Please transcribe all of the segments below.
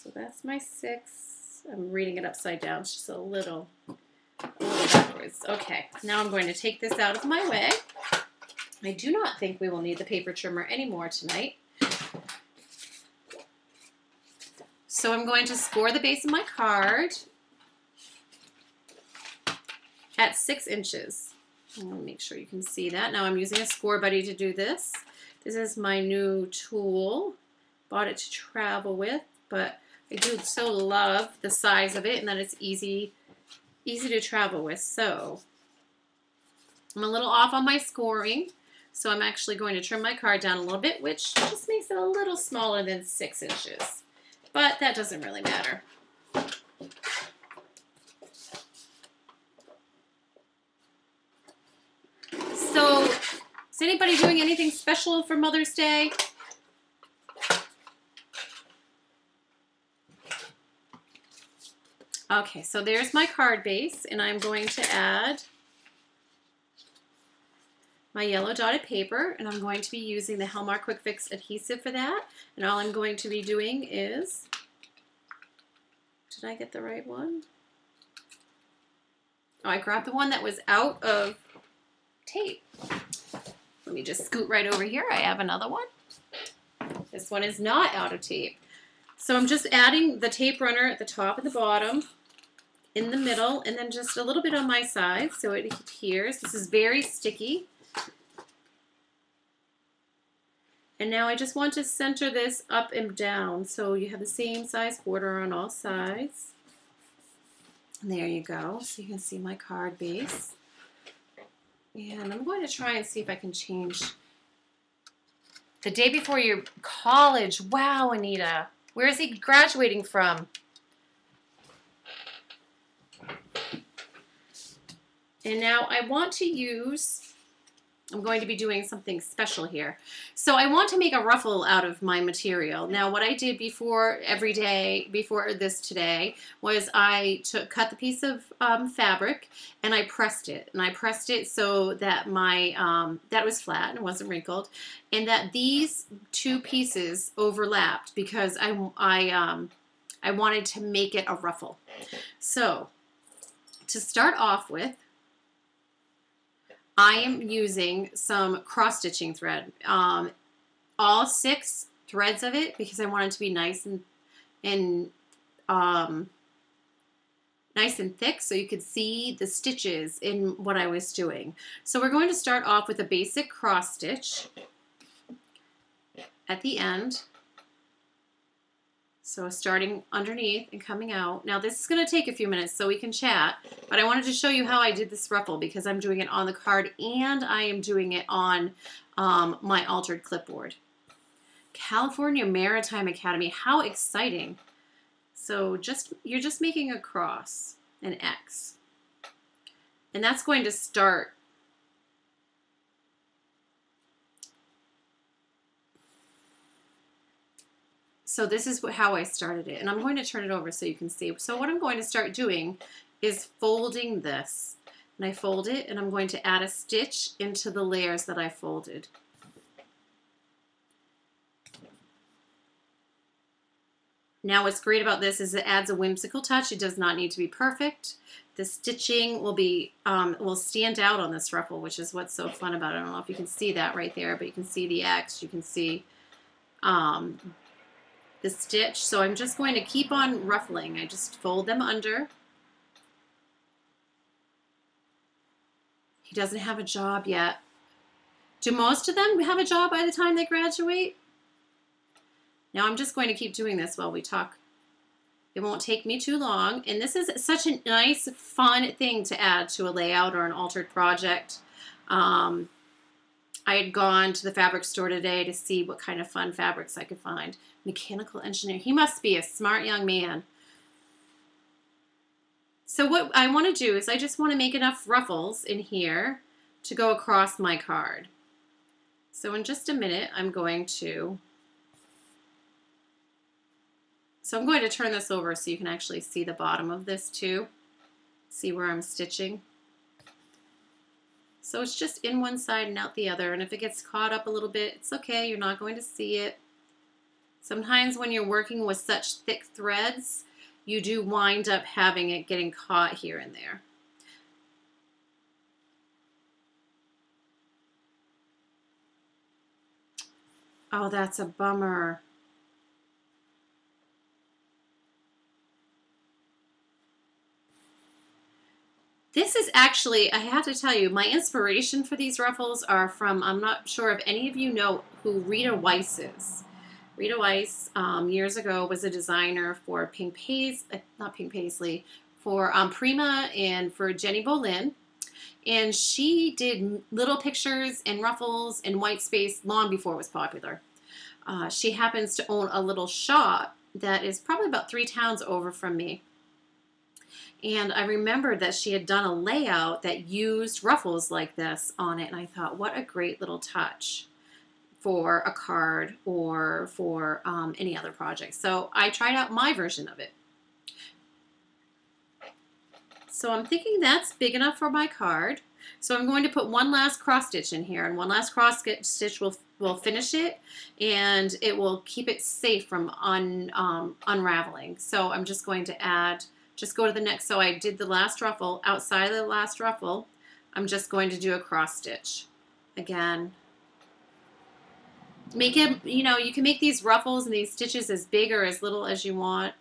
So that's my 6. I'm reading it upside down. It's just a little backwards. Okay, now I'm going to take this out of my way. I do not think we will need the paper trimmer anymore tonight. So I'm going to score the base of my card at 6 inches. I'm going to make sure you can see that. Now I'm using a score buddy to do this. This is my new tool. Bought it to travel with, but I do so love the size of it and that it's easy to travel with. So I'm a little off on my scoring. So I'm actually going to trim my card down a little bit, which just makes it a little smaller than 6 inches. But that doesn't really matter. So is anybody doing anything special for Mother's Day? Okay, so there's my card base, and I'm going to add my yellow dotted paper, and I'm going to be using the Helmar Quick Fix adhesive for that. And all I'm going to be doing is, did I get the right one? Oh, I grabbed the one that was out of tape. Let me just scoot right over here. I have another one. This one is not out of tape. So I'm just adding the tape runner at the top and the bottom, in the middle, and then just a little bit on my side so it adheres. This is very sticky. And now I just want to center this up and down so you have the same size border on all sides. And there you go. So you can see my card base. And I'm going to try and see if I can change the day before your college. Wow, Anita. Where is he graduating from? And now I want to use, I'm going to be doing something special here. So I want to make a ruffle out of my material. Now what I did before every day, before this today, was I cut the piece of fabric and I pressed it. And I pressed it so that my, that was flat and wasn't wrinkled. And that these two pieces overlapped because I wanted to make it a ruffle. So to start off with, I am using some cross-stitching thread, all 6 threads of it, because I want it to be nice and thick, so you could see the stitches in what I was doing. So we're going to start off with a basic cross stitch at the end. So starting underneath and coming out. Now this is going to take a few minutes so we can chat, but I wanted to show you how I did this ruffle because I'm doing it on the card and I am doing it on my altered clipboard. California Maritime Academy, how exciting. So you're just making a cross, an X, and that's going to start So this is how I started it, and I'm going to turn it over so you can see. So what I'm going to start doing is folding this, and I fold it, and I'm going to add a stitch into the layers that I folded. Now what's great about this is it adds a whimsical touch. It does not need to be perfect. The stitching will stand out on this ruffle, which is what's so fun about it. I don't know if you can see that right there, but you can see the X, you can see the stitch. So I'm just going to keep on ruffling. I just fold them under. He doesn't have a job yet. Do most of them have a job by the time they graduate? Now I'm just going to keep doing this while we talk. It won't take me too long. And this is such a nice, fun thing to add to a layout or an altered project. I had gone to the fabric store today to see what kind of fun fabrics I could find. Mechanical engineer. He must be a smart young man. So what I want to do is I just want to make enough ruffles in here to go across my card. So in just a minute, I'm going to turn this over so you can actually see the bottom of this too. See where I'm stitching. So it's just in one side and out the other, and if it gets caught up a little bit, it's okay, you're not going to see it. Sometimes when you're working with such thick threads, you do wind up having it getting caught here and there. Oh, that's a bummer. This is actually, I have to tell you, my inspiration for these ruffles are from, I'm not sure if any of you know who Rita Weiss is. Rita Weiss, years ago, was a designer for Pink Paisley, not Pink Paisley, for Prima and for Jenny Bolin. And she did little pictures and ruffles and white space long before it was popular. She happens to own a little shop that is probably about 3 towns over from me. And I remembered that she had done a layout that used ruffles like this on it. And I thought, what a great little touch for a card or for any other project. So I tried out my version of it. So I'm thinking that's big enough for my card. So I'm going to put one last cross stitch in here, and one last cross stitch will finish it, and it will keep it safe from unraveling. So I'm just going to add, just go to the next. So I did the last ruffle. Outside of the last ruffle, I'm just going to do a cross stitch. Again, make it, you know, you can make these ruffles and these stitches as big or as little as you want.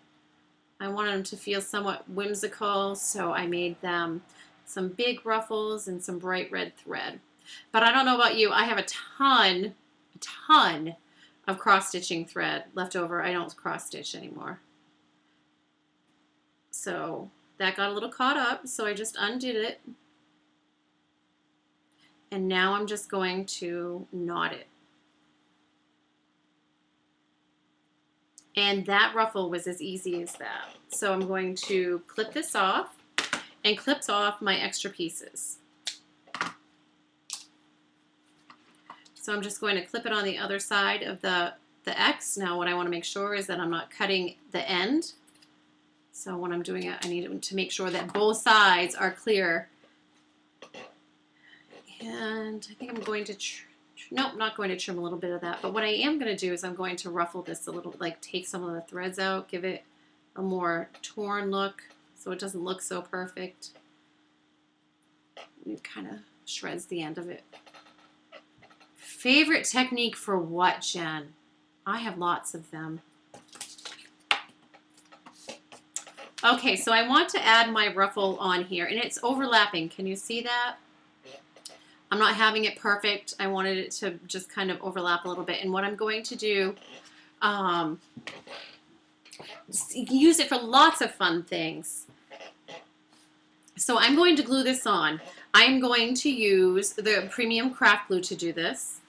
I wanted them to feel somewhat whimsical, so I made them some big ruffles and some bright red thread. But I don't know about you, I have a ton of cross-stitching thread left over. I don't cross-stitch anymore. So that got a little caught up, so I just undid it. And now I'm just going to knot it. And that ruffle was as easy as that. So I'm going to clip this off and clips off my extra pieces. So I'm just going to clip it on the other side of the X. Now what I want to make sure is that I'm not cutting the end. So when I'm doing it, I need to make sure that both sides are clear. And I think I'm going to, nope, not going to trim a little bit of that. But what I am going to do is I'm going to ruffle this a little, like take some of the threads out, give it a more torn look so it doesn't look so perfect. It kind of shreds the end of it. Favorite technique for what, Jen? I have lots of them. Okay, so I want to add my ruffle on here, and it's overlapping. Can you see that? I'm not having it perfect. I wanted it to just kind of overlap a little bit. And what I'm going to do, you can use it for lots of fun things. So I'm going to glue this on. I'm going to use the premium craft glue to do this.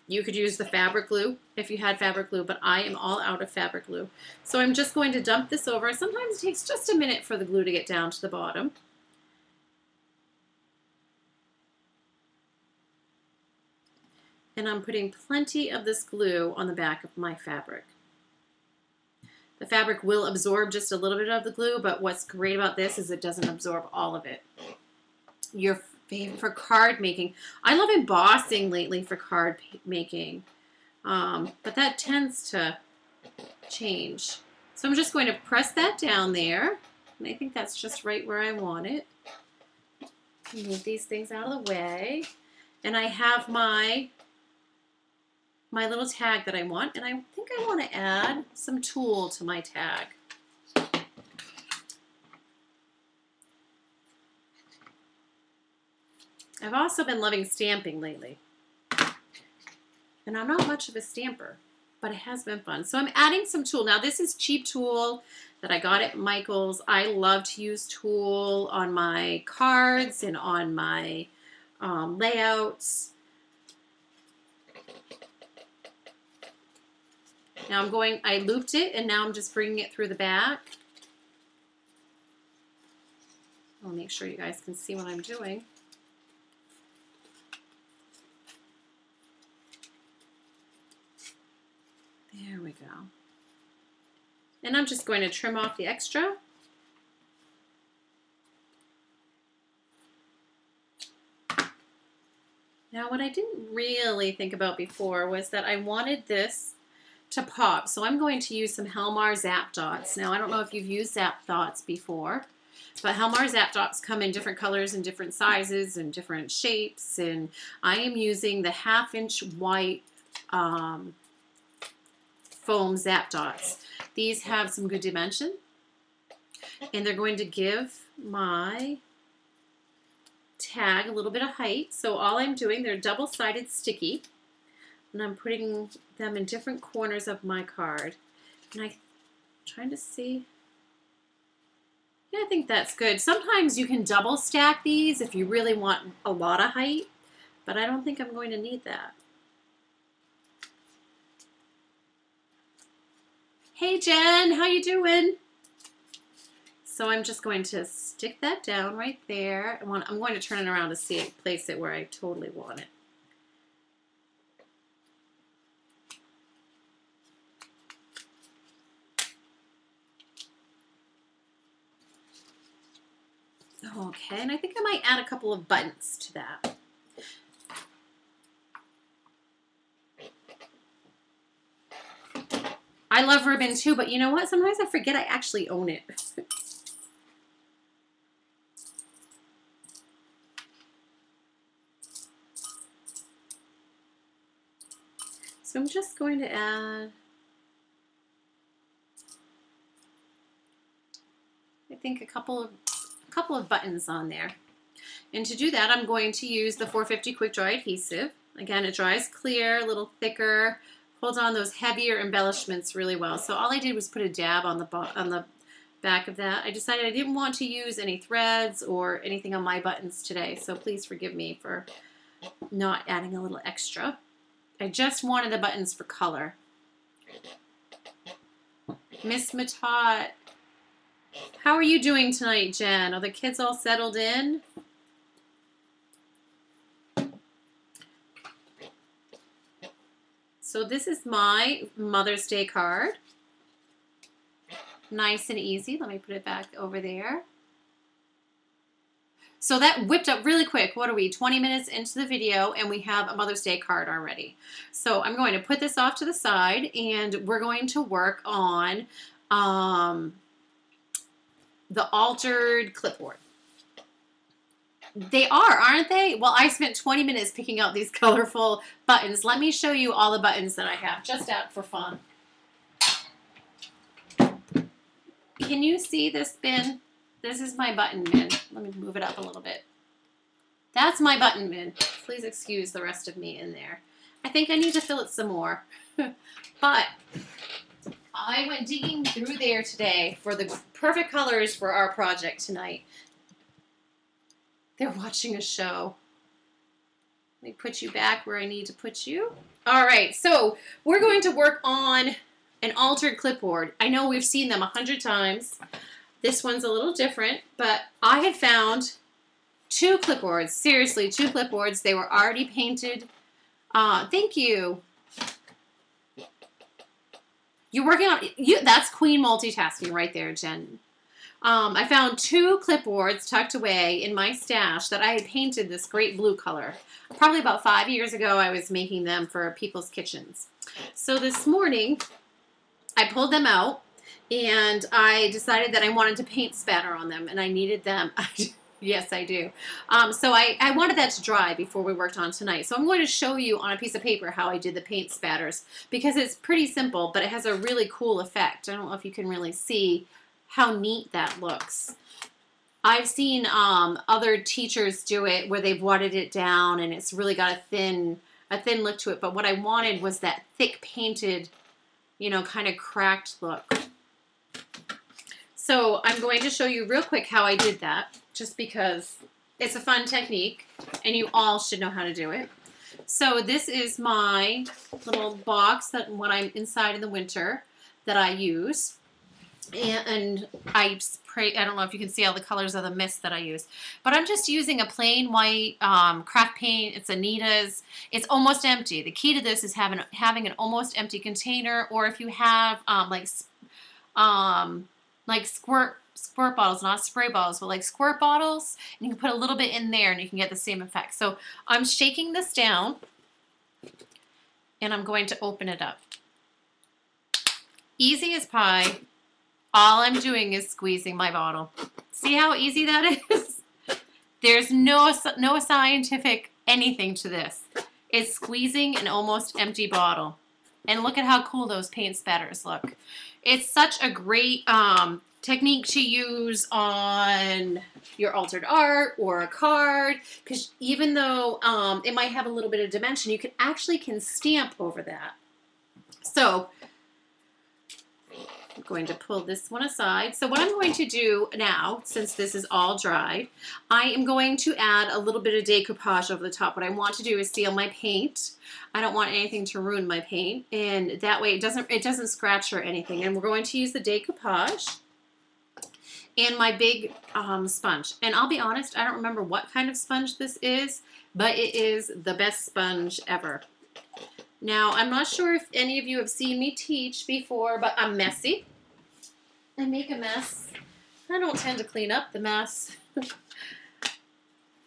You could use the fabric glue if you had fabric glue, but I am all out of fabric glue. So I'm just going to dump this over. Sometimes it takes just a minute for the glue to get down to the bottom. And I'm putting plenty of this glue on the back of my fabric. The fabric will absorb just a little bit of the glue, but what's great about this is it doesn't absorb all of it. Your favorite for card making. I love embossing lately for card making, but that tends to change. So I'm just going to press that down there, and I think that's just right where I want it. Move these things out of the way, and I have my little tag that I want, and I think I want to add some tulle to my tag. I've also been loving stamping lately, and I'm not much of a stamper, but it has been fun. So I'm adding some tulle. Now this is cheap tulle that I got at Michael's. I love to use tulle on my cards and on my layouts. Now I looped it, and now I'm just bringing it through the back. I'll make sure you guys can see what I'm doing. There we go. And I'm just going to trim off the extra. Now what I didn't really think about before was that I wanted this to pop. So I'm going to use some Helmar Zap Dots. Now I don't know if you've used Zap Dots before, but Helmar Zap Dots come in different colors and different sizes and different shapes, and I am using the 1/2 inch white foam Zap Dots. These have some good dimension, and they're going to give my tag a little bit of height. So all I'm doing, they're double-sided sticky, and I'm putting them in different corners of my card. And I'm trying to see. Yeah, I think that's good. Sometimes you can double stack these if you really want a lot of height, but I don't think I'm going to need that. Hey Jen, how you doing? So I'm just going to stick that down right there. I'm going to turn it around to see it, place it where I totally want it. Okay, and I think I might add a couple of buttons to that. I love ribbon too, but you know what? Sometimes I forget I actually own it. So I'm just going to add, I think, a couple of buttons on there. And to do that, I'm going to use the 450 quick dry adhesive. Again, it dries clear, a little thicker, holds on those heavier embellishments really well. So all I did was put a dab on the back of that. I decided I didn't want to use any threads or anything on my buttons today, so please forgive me for not adding a little extra. I just wanted the buttons for color. Miss Matot, how are you doing tonight, Jen? Are the kids all settled in? So this is my Mother's Day card. Nice and easy. Let me put it back over there. So that whipped up really quick. What are we, 20 minutes into the video, and we have a Mother's Day card already. So I'm going to put this off to the side, and we're going to work on the altered clipboard. They are, aren't they? Well, I spent 20 minutes picking out these colorful buttons. Let me show you all the buttons that I have, just out for fun. Can you see this bin? This is my button bin. Let me move it up a little bit. That's my button bin. Please excuse the rest of me in there. I think I need to fill it some more. But I went digging through there today for the perfect colors for our project tonight. They're watching a show. Let me put you back where I need to put you. All right, so we're going to work on an altered clipboard. I know we've seen them 100 times. This one's a little different, but I had found 2 clipboards. Seriously, 2 clipboards. They were already painted. Thank you. You're working on, that's queen multitasking right there, Jen. I found 2 clipboards tucked away in my stash that I had painted this great blue color. Probably about 5 years ago, I was making them for people's kitchens. So this morning, I pulled them out, and I decided that I wanted to paint spatter on them, and I needed them. Yes, I do. So I wanted that to dry before we worked on tonight. So I'm going to show you on a piece of paper how I did the paint spatters, because it's pretty simple, but it has a really cool effect. I don't know if you can really see how neat that looks. I've seen other teachers do it where they've watered it down and it's really got a thin look to it. But what I wanted was that thick painted, you know, kind of cracked look. So I'm going to show you real quick how I did that, just because it's a fun technique and you all should know how to do it. So this is my little box that when I'm inside in the winter that I use. And I spray, I don't know if you can see all the colors of the mist that I use, but I'm just using a plain white craft paint. It's Anita's. It's almost empty. The key to this is having an almost empty container, or if you have like squirt bottles, not spray bottles, but like squirt bottles, and you can put a little bit in there and you can get the same effect. So I'm shaking this down and I'm going to open it up. Easy as pie. All I'm doing is squeezing my bottle. See how easy that is? There's no scientific anything to this. It's squeezing an almost empty bottle. And look at how cool those paint spatters look. It's such a great technique to use on your altered art or a card, because even though it might have a little bit of dimension, you can stamp over that. So I'm going to pull this one aside. So what I'm going to do now, since this is all dried, I am going to add a little bit of decoupage over the top. What I want to do is seal my paint. I don't want anything to ruin my paint, and that way it doesn't scratch or anything. And we're going to use the decoupage and my big sponge. And I'll be honest, I don't remember what kind of sponge this is, but it is the best sponge ever. Now, I'm not sure if any of you have seen me teach before, but I'm messy. I make a mess. I don't tend to clean up the mess.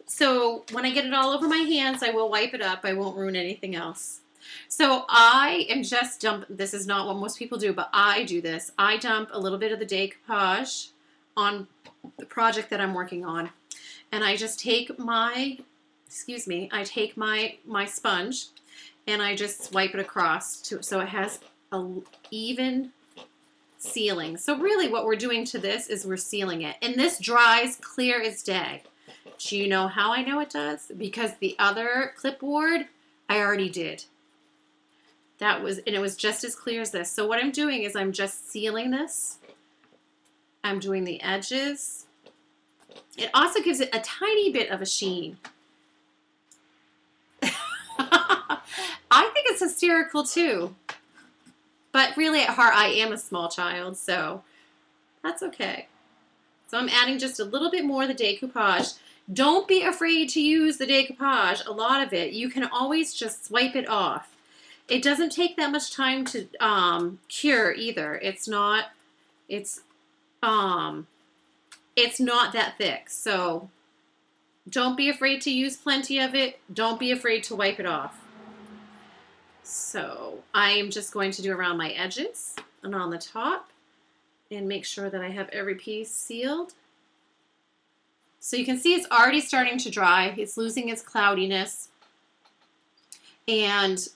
So when I get it all over my hands, I will wipe it up. I won't ruin anything else. So I am just dumping, this is not what most people do, but I do this. I dump a little bit of the decoupage on the project that I'm working on. And I just take my, I take my sponge and I just swipe it across so it has a even sealing. So really what we're doing to this is we're sealing it. And this dries clear as day. Do you know how I know it does? Because the other clipboard I already did. And it was just as clear as this. So what I'm doing is I'm just sealing this. I'm doing the edges. It also gives it a tiny bit of a sheen. I think it's hysterical too. But really at heart, I am a small child, so that's okay. So I'm adding just a little bit more of the decoupage. Don't be afraid to use the decoupage, a lot of it. You can always just swipe it off. It doesn't take that much time to cure either. It's not that thick. So don't be afraid to use plenty of it. Don't be afraid to wipe it off. So I am just going to do around my edges and on the top and make sure that I have every piece sealed. So you can see it's already starting to dry. It's losing its cloudiness. And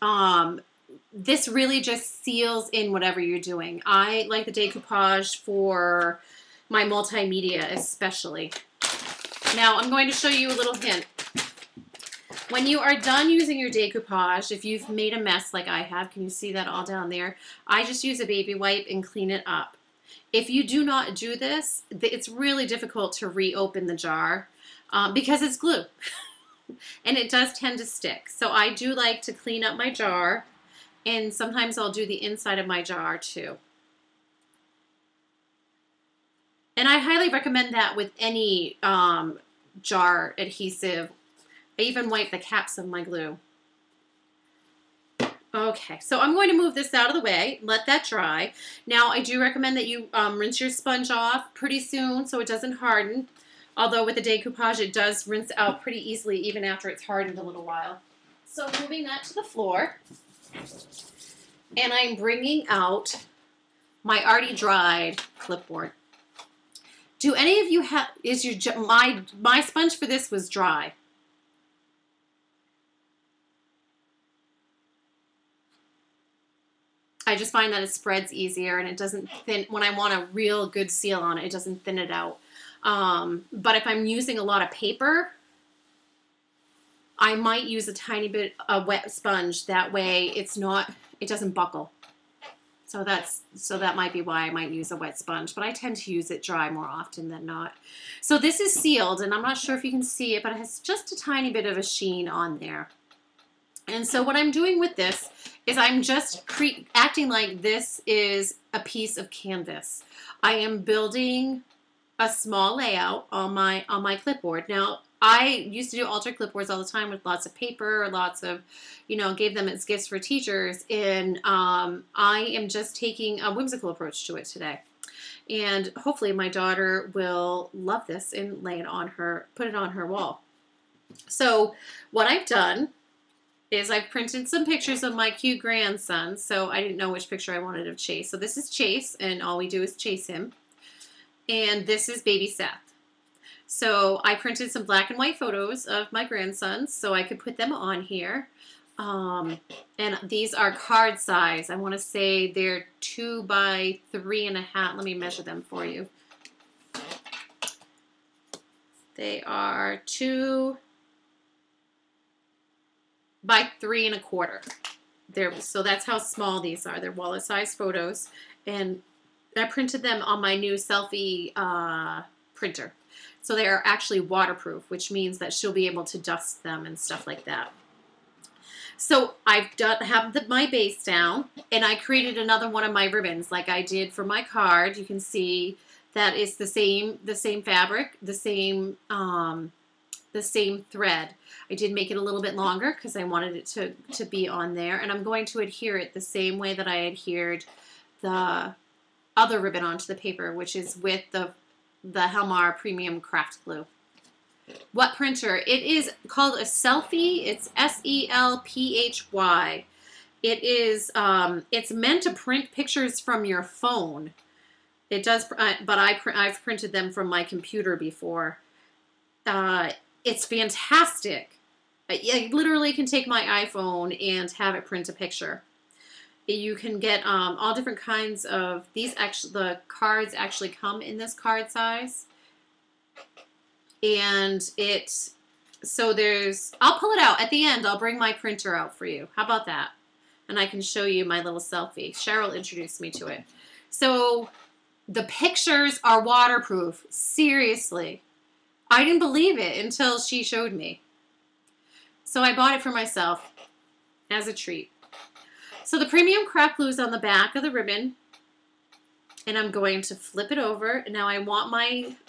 this really just seals in whatever you're doing. I like the decoupage for my multimedia especially. Now I'm going to show you a little hint. When you are done using your decoupage, if you've made a mess like I have, can you see that all down there? I just use a baby wipe and clean it up. If you do not do this, it's really difficult to reopen the jar because it's glue. And it does tend to stick. So I do like to clean up my jar, and sometimes I'll do the inside of my jar too. And I highly recommend that with any jar adhesive. I even wipe the caps of my glue. Okay, so I'm going to move this out of the way, let that dry. Now, I do recommend that you rinse your sponge off pretty soon so it doesn't harden. Although with the decoupage, it does rinse out pretty easily even after it's hardened a little while. So moving that to the floor. And I'm bringing out my already dried clipboard. Do any of you have, my sponge for this was dry. I just find that it spreads easier and it doesn't thin, when I want a real good seal on it, it doesn't thin it out. But if I'm using a lot of paper, I might use a tiny bit of wet sponge. That way it doesn't buckle. So that might be why I might use a wet sponge, but I tend to use it dry more often than not. So this is sealed, and I'm not sure if you can see it, but it has just a tiny bit of a sheen on there. And so what I'm doing with this is I'm just acting like this is a piece of canvas. I am building a small layout on my clipboard. Now, I used to do altered clipboards all the time with lots of paper, lots of, gave them as gifts for teachers. And I am just taking a whimsical approach to it today. And hopefully my daughter will love this and put it on her wall. So what I've done is I've printed some pictures of my cute grandson, so I didn't know which picture I wanted of Chase. So this is Chase, and all we do is chase him. And this is baby Seth. So I printed some black and white photos of my grandsons so I could put them on here. And these are card size. I want to say they're 2 by 3.5. Let me measure them for you. They are 2 by 3.25. So that's how small these are. They're wallet size photos. And I printed them on my new selfie printer. So they are actually waterproof, which means that she'll be able to dust them and stuff like that. So I've my base down, and I created another one of my ribbons like I did for my card. You can see that it's the same fabric, the same thread. I did make it a little bit longer because I wanted it to be on there, and I'm going to adhere it the same way that I adhered the other ribbon onto the paper, which is with the Helmar Premium Craft Glue. What printer? It is called a Selfie. It's SELPHY. It is. It's meant to print pictures from your phone. It does, but I've printed them from my computer before. It's fantastic. I literally can take my iPhone and have it print a picture. You can get all different kinds of these. Actually, the cards actually come in this card size. And so I'll pull it out at the end. I'll bring my printer out for you. How about that? And I can show you my little selfie. Cheryl introduced me to it. So the pictures are waterproof. Seriously. I didn't believe it until she showed me. So I bought it for myself as a treat. So the premium craft glue is on the back of the ribbon. And I'm going to flip it over. Now I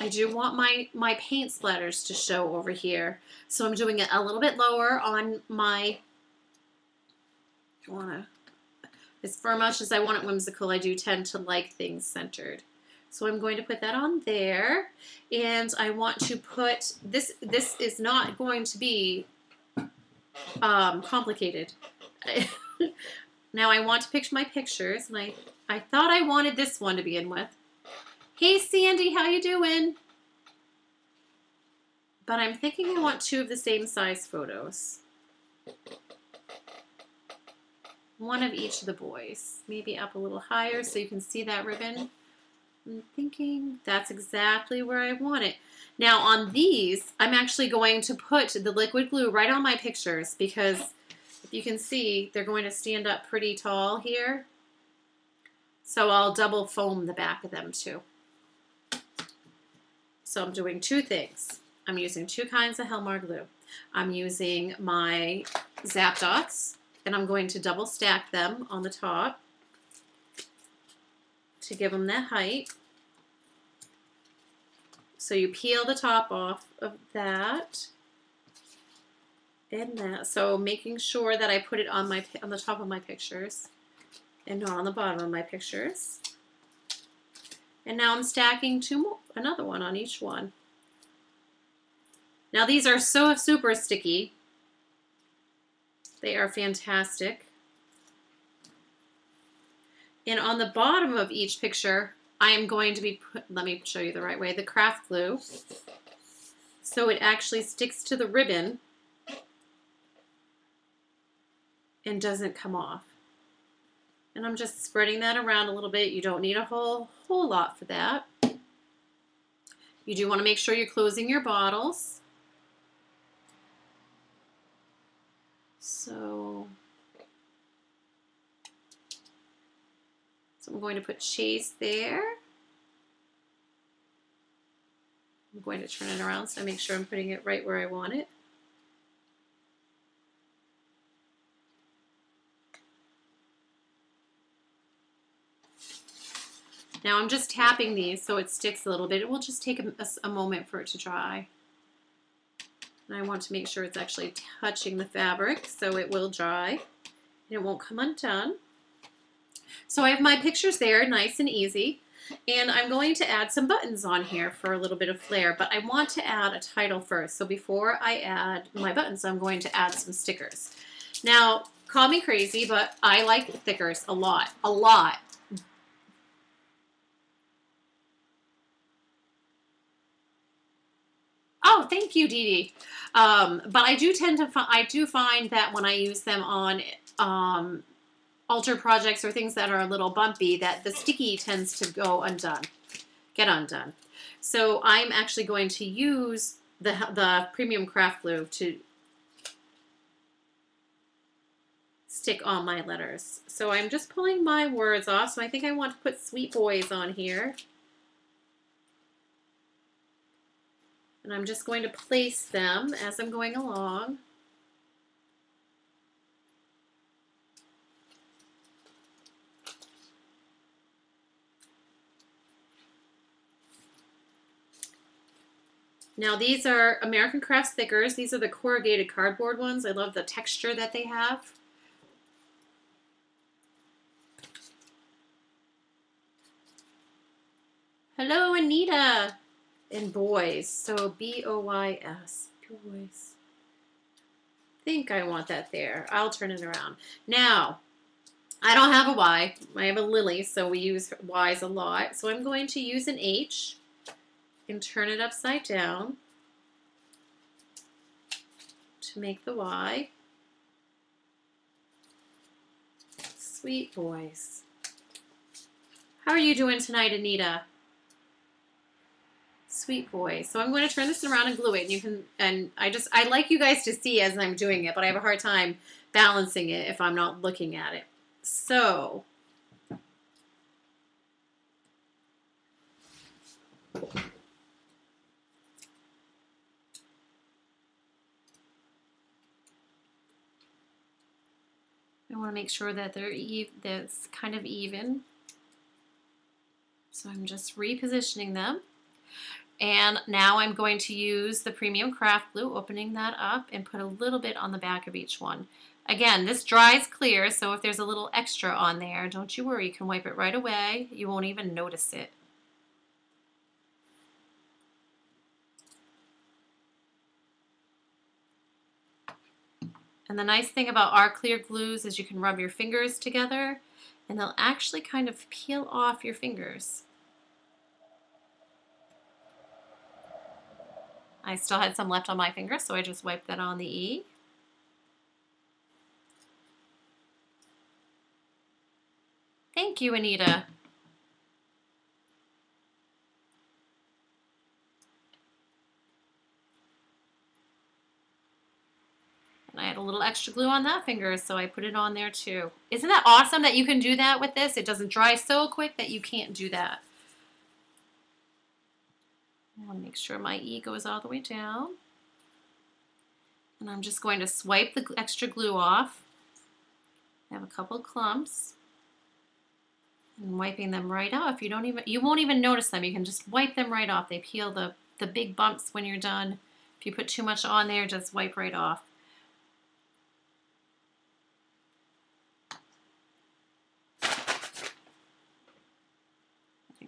do want my paint splatters to show over here. So I'm doing it a little bit lower on as for much as I want it whimsical, I do tend to like things centered. So I'm going to put that on there. And I want to put, this is not going to be complicated. Now I want to pick my pictures, and I thought I wanted this one to begin with. Hey Sandy, how you doing? But I'm thinking I want 2 of the same size photos. One of each of the boys. Maybe up a little higher so you can see that ribbon. I'm thinking that's exactly where I want it. Now on these, I'm actually going to put the liquid glue right on my pictures because if you can see, they're going to stand up pretty tall here. So I'll double foam the back of them too. So I'm doing 2 things. I'm using 2 kinds of Helmar glue. I'm using my Zap Dots, and I'm going to double stack them on the top to give them that height. So you peel the top off of that and that. So making sure that I put it on the top of my pictures and not on the bottom of my pictures. And now I'm stacking 2 more, another one on each one. Now these are so super sticky. They are fantastic. And on the bottom of each picture, I am going to be, let me show you the right way, the craft glue. So it actually sticks to the ribbon and doesn't come off. And I'm just spreading that around a little bit. You don't need a whole lot for that. You do want to make sure you're closing your bottles. So I'm going to put Chase there. I'm going to turn it around so I make sure I'm putting it right where I want it. Now I'm just tapping these so it sticks a little bit. It will just take a moment for it to dry. And I want to make sure it's actually touching the fabric so it will dry and it won't come undone. So I have my pictures there, nice and easy. And I'm going to add some buttons on here for a little bit of flair, but I want to add a title first. So before I add my buttons, I'm going to add some stickers. Now, call me crazy, but I like thickers a lot, a lot. Oh, thank you, Dee Dee. But I do tend to I do find that when I use them on altar projects or things that are a little bumpy, that the sticky tends to go undone, get undone. So I'm actually going to use the premium craft glue to stick on my letters. So I'm just pulling my words off. So I think I want to put Sweet Boys on here. And I'm just going to place them as I'm going along. Now these are American Crafts Thickers. These are the corrugated cardboard ones. I love the texture that they have. Hello, Anita. And boys. So B-O-Y-S. Boys. I think I want that there. I'll turn it around. Now, I don't have a Y. I have a Lily, so we use Ys a lot. So I'm going to use an H and turn it upside down to make the Y. Sweet Boys. How are you doing tonight, Anita? Sweet Boy. So I'm going to turn this around and glue it. And you can, and I like you guys to see as I'm doing it, but I have a hard time balancing it if I'm not looking at it. So I want to make sure that that's kind of even. So I'm just repositioning them. And now I'm going to use the premium craft glue, opening that up, and put a little bit on the back of each one. Again, this dries clear, so if there's a little extra on there, don't you worry, you can wipe it right away. You won't even notice it. And the nice thing about our clear glues is you can rub your fingers together and they'll actually kind of peel off your fingers. I still had some left on my finger, so I just wiped that on the E. Thank you, Anita. And I had a little extra glue on that finger, so I put it on there too. Isn't that awesome that you can do that with this? It doesn't dry so quick that you can't do that. I want to make sure my E goes all the way down. And I'm just going to swipe the extra glue off. I have a couple clumps. And wiping them right off. You won't even notice them. You can just wipe them right off. They peel the big bumps when you're done. If you put too much on there, just wipe right off.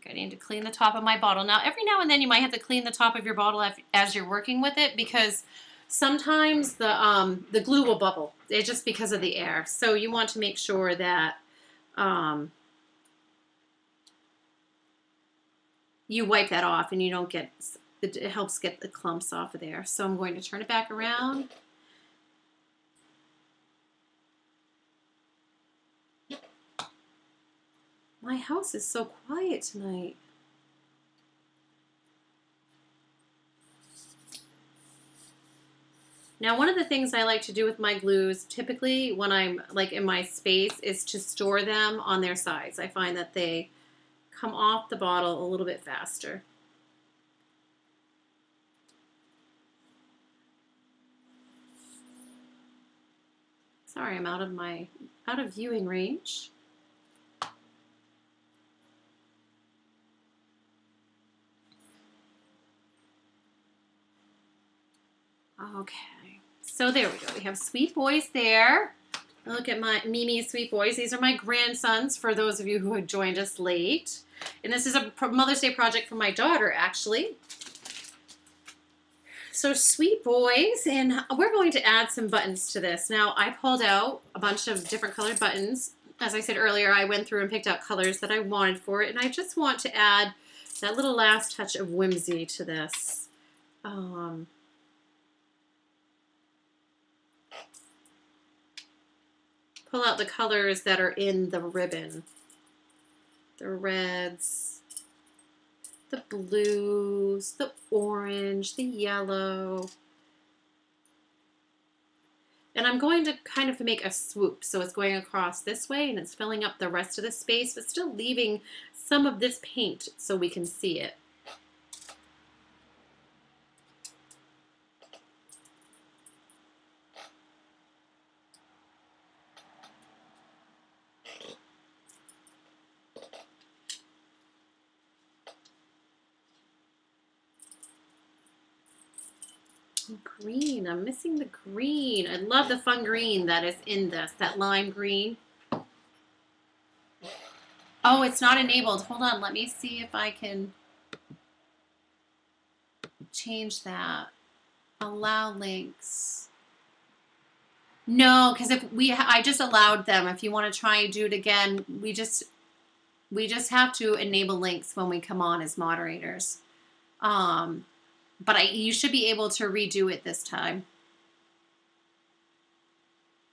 I need to clean the top of my bottle. Now, every now and then you might have to clean the top of your bottle as you're working with it because sometimes the glue will bubble. It's just because of the air. So you want to make sure that you wipe that off and you don't get, it helps get the clumps off of there. So I'm going to turn it back around. My house is so quiet tonight. Now, one of the things I like to do with my glues, typically when I'm like in my space, is to store them on their sides. I find that they come off the bottle a little bit faster. Sorry, I'm out of viewing range. Okay, so there we go. We have Sweet Boys there. Look at my Mimi Sweet Boys. These are my grandsons for those of you who had joined us late. And this is a Mother's Day project for my daughter, actually. So sweet boys, and we're going to add some buttons to this. Now I pulled out a bunch of different colored buttons. As I said earlier, I went through and picked out colors that I wanted for it, and I just want to add that little last touch of whimsy to this. Pull out the colors that are in the ribbon. The reds, the blues, the orange, the yellow. And I'm going to kind of make a swoop. So it's going across this way and it's filling up the rest of the space, but still leaving some of this paint so we can see it. Green, I'm missing the green. I love the fun green that is in this, that lime green. Oh, it's not enabled. Hold on, let me see if I can change that. Allow links. No, because I just allowed them. If you want to try and do it again, we just have to enable links when we come on as moderators. But you should be able to redo it this time.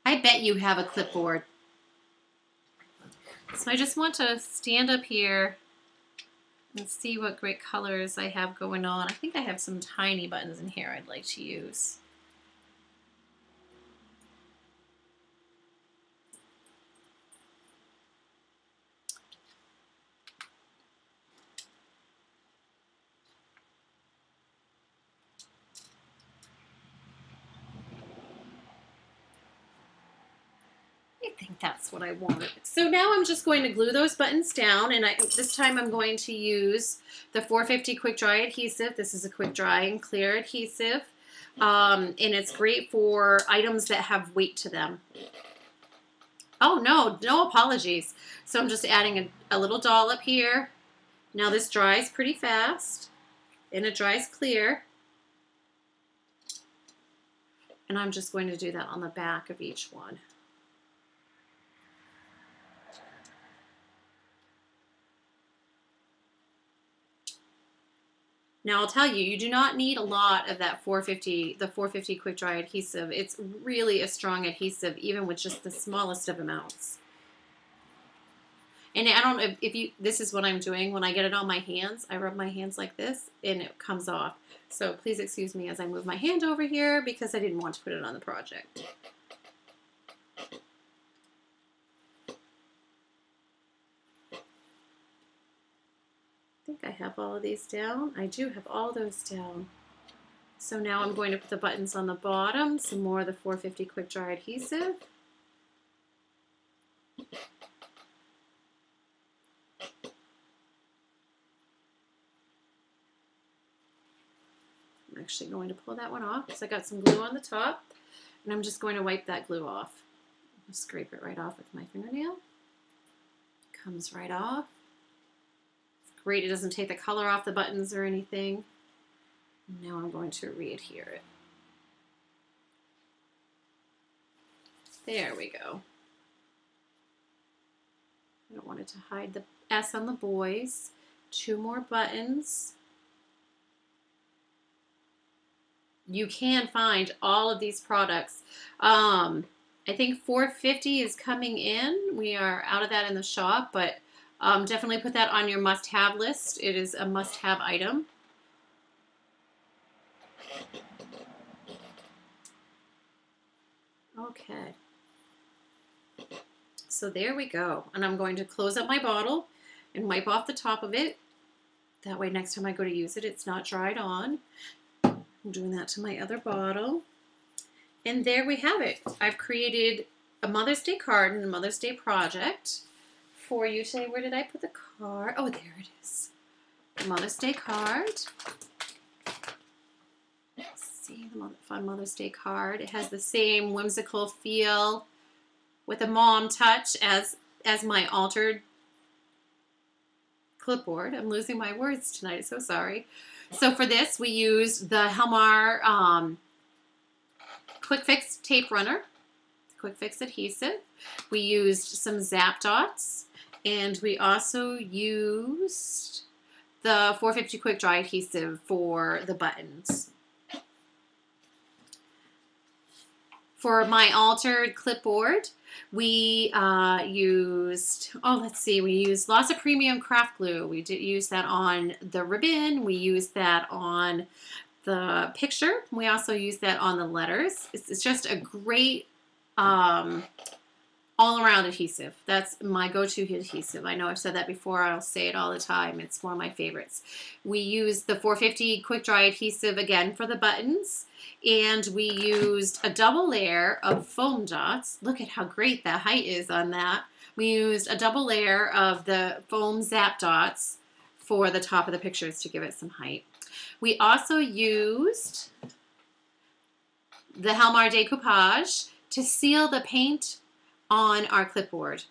I bet you have a clipboard. So I just want to stand up here and see what great colors I have going on. I think I have some tiny buttons in here I'd like to use. I think that's what I wanted. So now I'm just going to glue those buttons down, and this time I'm going to use the 450 quick dry adhesive. This is a quick dry and clear adhesive, and it's great for items that have weight to them. Oh no, no apologies. So I'm just adding a little dollop here. Now this dries pretty fast, and it dries clear. And I'm just going to do that on the back of each one. Now I'll tell you, you do not need a lot of that the 450 quick dry adhesive. It's really a strong adhesive, even with just the smallest of amounts. And I don't know if this is what I'm doing when I get it on my hands. I rub my hands like this and it comes off. So please excuse me as I move my hand over here because I didn't want to put it on the project. I think I have all of these down. I do have all those down. So now I'm going to put the buttons on the bottom, some more of the 450 quick dry adhesive. I'm actually going to pull that one off because I got some glue on the top, and I'm just going to wipe that glue off. I'll scrape it right off with my fingernail. Comes right off. Great, it doesn't take the color off the buttons or anything. Now I'm going to re-adhere it. There we go. I don't want it to hide the S on the boys. 2 more buttons. You can find all of these products. I think 450 is coming in. We are out of that in the shop, but definitely put that on your must-have list. It is a must-have item. Okay. So there we go. And I'm going to close up my bottle and wipe off the top of it. That way next time I go to use it, it's not dried on. I'm doing that to my other bottle. And there we have it. I've created a Mother's Day card and a Mother's Day project for you today. Where did I put the card? Oh, there it is. Mother's Day card. Let's see the fun Mother's Day card. It has the same whimsical feel with a mom touch as my altered clipboard. I'm losing my words tonight, so sorry. So for this, we used the Helmar Quick Fix tape runner, Quick Fix adhesive. We used some Zap Dots, and we also used the 450 Quick Dry adhesive for the buttons. For my altered clipboard, we used, we used lots of premium craft glue. We did use that on the ribbon. We used that on the picture. We also used that on the letters. It's just a great all-around adhesive. That's my go-to adhesive. I know I've said that before. I'll say it all the time. It's one of my favorites. We used the 450 Quick Dry adhesive again for the buttons, and we used a double layer of foam dots. Look at how great the height is on that. We used a double layer of the foam Zap Dots for the top of the pictures to give it some height. We also used the Helmar decoupage to seal the paint on our clipboard.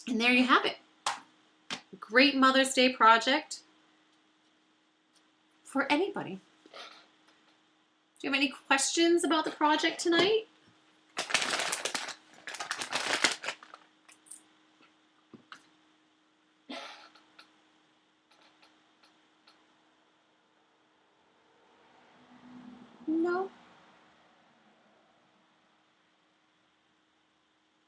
And there you have it. Great Mother's Day project for anybody. Do you have any questions about the project tonight? No?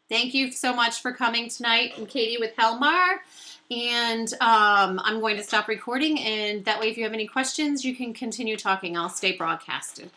Thank you so much for coming tonight. I'm Katie with Helmar, and I'm going to stop recording, and that way if you have any questions, you can continue talking. I'll stay broadcasted.